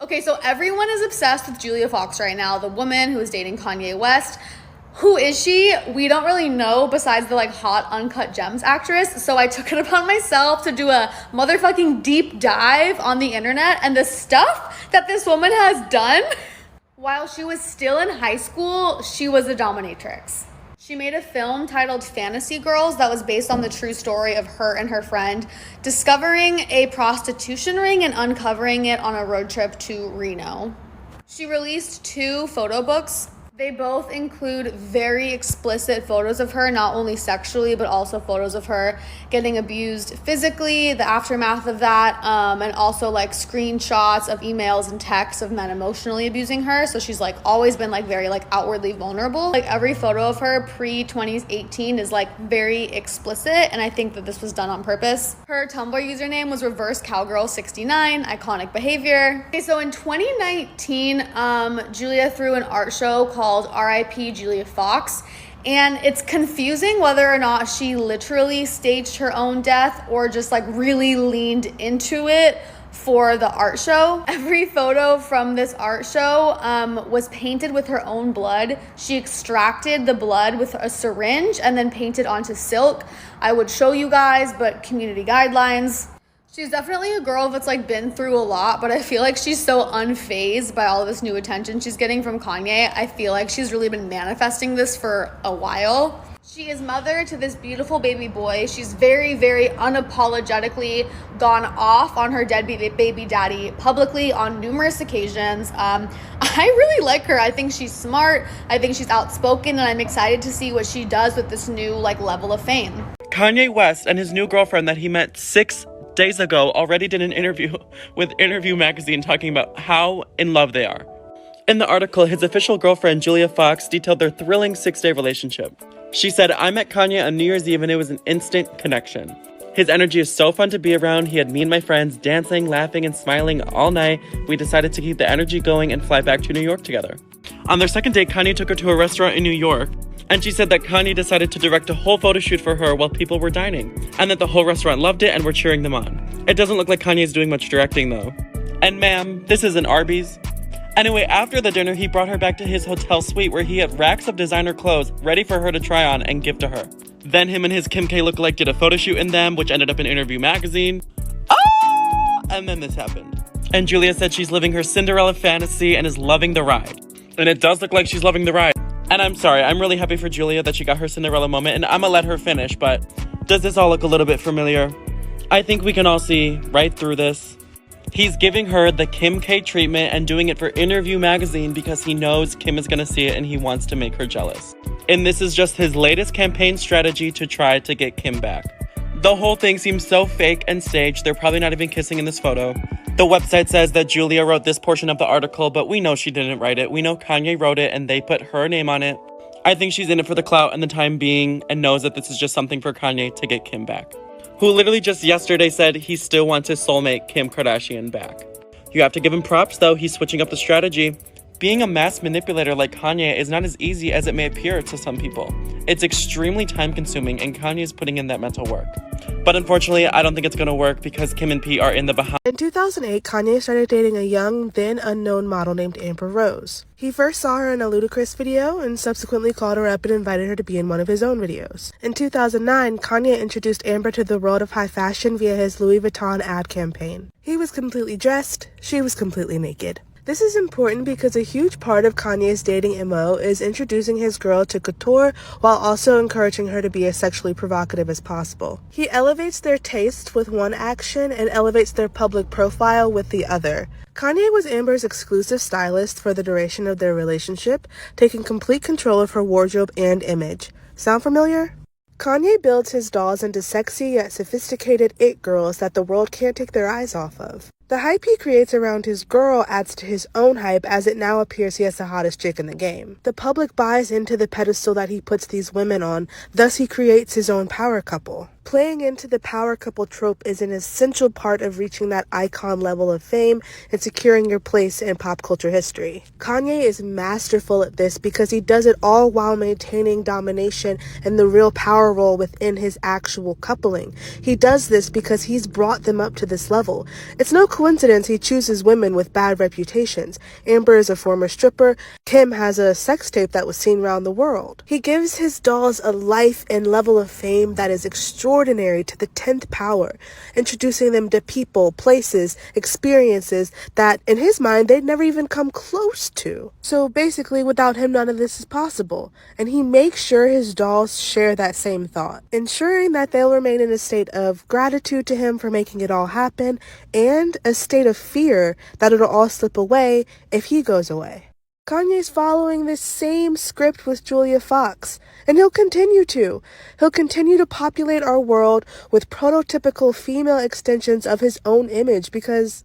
Okay, so everyone is obsessed with Julia Fox right now, the woman who is dating Kanye West. Who is she? We don't really know besides the hot Uncut Gems actress. So I took it upon myself to do a motherfucking deep dive on the internet, and the stuff that this woman has done while she was still in high school, she was a dominatrix. She made a film titled Fantasy Girls that was based on the true story of her and her friend discovering a prostitution ring and uncovering it on a road trip to Reno. She released 2 photo books. They both include very explicit photos of her, not only sexually, but also photos of her getting abused physically, the aftermath of that, and also screenshots of emails and texts of men emotionally abusing her. So she's always been very outwardly vulnerable. Every photo of her pre-2018 is very explicit, and I think that this was done on purpose. Her Tumblr username was Reverse Cowgirl 69, iconic behavior. Okay, so in 2019, Julia threw an art show called R.I.P. Julia Fox, and it's confusing whether or not she literally staged her own death or just really leaned into it for the art show. Every photo from this art show was painted with her own blood. She extracted the blood with a syringe and then painted onto silk. I would show you guys, but community guidelines. She's definitely a girl that's been through a lot, but I feel like she's so unfazed by all this new attention she's getting from Kanye. I feel like she's really been manifesting this for a while. She is mother to this beautiful baby boy. She's very, very unapologetically gone off on her deadbeat baby daddy publicly on numerous occasions. I really like her. I think she's smart. I think she's outspoken, and I'm excited to see what she does with this new level of fame. Kanye West and his new girlfriend that he met 6 days ago already did an interview with Interview magazine talking about how in love they are. In the article, his official girlfriend, Julia Fox, detailed their thrilling 6-day relationship. She said, "I met Kanye on New Year's Eve and it was an instant connection. His energy is so fun to be around. He had me and my friends dancing, laughing, and smiling all night. We decided to keep the energy going and fly back to New York together." On their second date, Kanye took her to a restaurant in New York, and she said that Kanye decided to direct a whole photo shoot for her while people were dining, and that the whole restaurant loved it and were cheering them on. It doesn't look like Kanye's doing much directing, though. And ma'am, this isn't Arby's. Anyway, after the dinner, he brought her back to his hotel suite where he had racks of designer clothes ready for her to try on and give to her. Then him and his Kim K lookalike did a photo shoot in them, which ended up in Interview magazine. And then this happened. And Julia said she's living her Cinderella fantasy and is loving the ride. And it does look like she's loving the ride. And I'm sorry, I'm really happy for Julia that she got her Cinderella moment, and I'm gonna let her finish, but does this all look a little bit familiar? I think we can all see right through this. He's giving her the Kim K treatment and doing it for Interview magazine because he knows Kim is gonna see it and he wants to make her jealous. And this is just his latest campaign strategy to try to get Kim back. The whole thing seems so fake and staged. They're probably not even kissing in this photo. The website says that Julia wrote this portion of the article, but we know she didn't write it. We know Kanye wrote it and they put her name on it. I think she's in it for the clout and the time being and knows that this is just something for Kanye to get Kim back. Who literally just yesterday said he still wants his soulmate Kim Kardashian back. You have to give him props though, he's switching up the strategy. Being a mass manipulator like Kanye is not as easy as it may appear to some people. It's extremely time consuming and Kanye is putting in that mental work. But unfortunately, I don't think it's gonna work because Kim and Pete are in the behind. In 2008, Kanye started dating a young, then unknown model named Amber Rose. He first saw her in a Ludacris video and subsequently called her up and invited her to be in one of his own videos. In 2009, Kanye introduced Amber to the world of high fashion via his Louis Vuitton ad campaign. He was completely dressed, she was completely naked. This is important because a huge part of Kanye's dating MO is introducing his girl to couture while also encouraging her to be as sexually provocative as possible. He elevates their taste with one action and elevates their public profile with the other. Kanye was Amber's exclusive stylist for the duration of their relationship, taking complete control of her wardrobe and image. Sound familiar? Kanye builds his dolls into sexy yet sophisticated it girls that the world can't take their eyes off of. The hype he creates around his girl adds to his own hype as it now appears he has the hottest chick in the game. The public buys into the pedestal that he puts these women on, thus he creates his own power couple. Playing into the power couple trope is an essential part of reaching that icon level of fame and securing your place in pop culture history. Kanye is masterful at this because he does it all while maintaining domination and the real power role within his actual coupling. He does this because he's brought them up to this level. It's no coincidence he chooses women with bad reputations. Amber is a former stripper. Kim has a sex tape that was seen around the world. He gives his dolls a life and level of fame that is extraordinary to the 10th power, introducing them to people, places, experiences that, in his mind, they'd never even come close to. So basically, without him, none of this is possible. And he makes sure his dolls share that same thought, ensuring that they'll remain in a state of gratitude to him for making it all happen, and a state of fear that it'll all slip away if he goes away. Kanye's following this same script with Julia Fox, and he'll continue to. He'll continue to populate our world with prototypical female extensions of his own image because